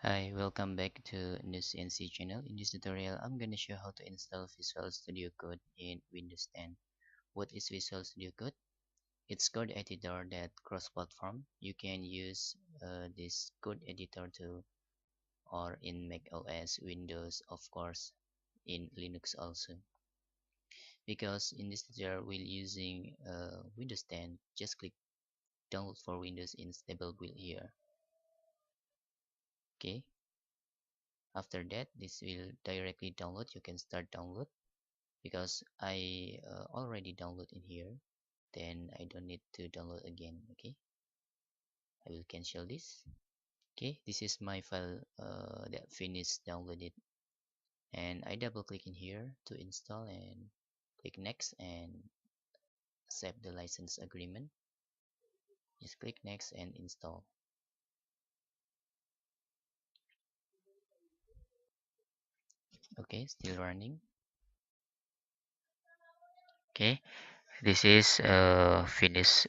Hi, welcome back to New CNC channel. In this tutorial, I'm going to show how to install Visual Studio Code in Windows 10. What is Visual Studio Code? It's code editor that cross-platform. You can use this code editor to or in Mac OS, Windows, of course, in Linux also. Because in this tutorial, we're using Windows 10, just click download for Windows in stable build here. Okay. After that, this will directly download. You can start download because I already download in here, then I don't need to download again. Okay, I will cancel this. Okay, this is my file that finished downloaded, and I double click in here to install and click next and accept the license agreement. Just click next and install. Okay, still running. Okay, this is finished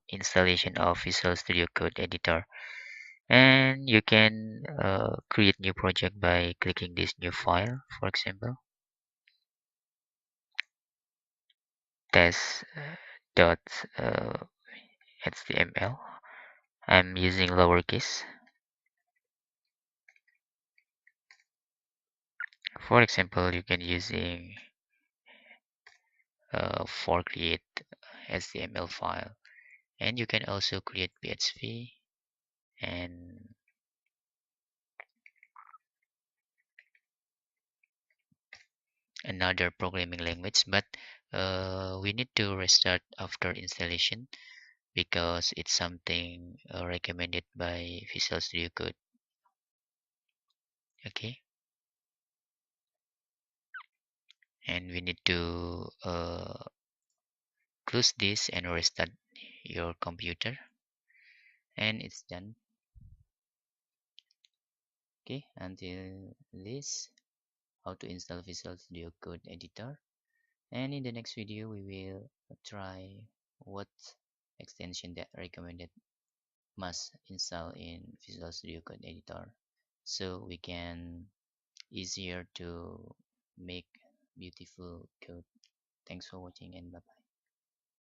installation of Visual Studio Code editor. And you can create new project by clicking this new file, for example test dot html. I'm using lowercase. For example, you can using for create html file, and you can also create php and another programming language, but we need to restart after installation because it's something recommended by Visual Studio Code. Okay, and we need to close this and restart your computer, and it's done. Okay, until this how to install Visual Studio Code editor, and in the next video we will try what extension that recommended must install in Visual Studio Code editor so we can easier to make beautiful code. Thanks for watching and bye bye.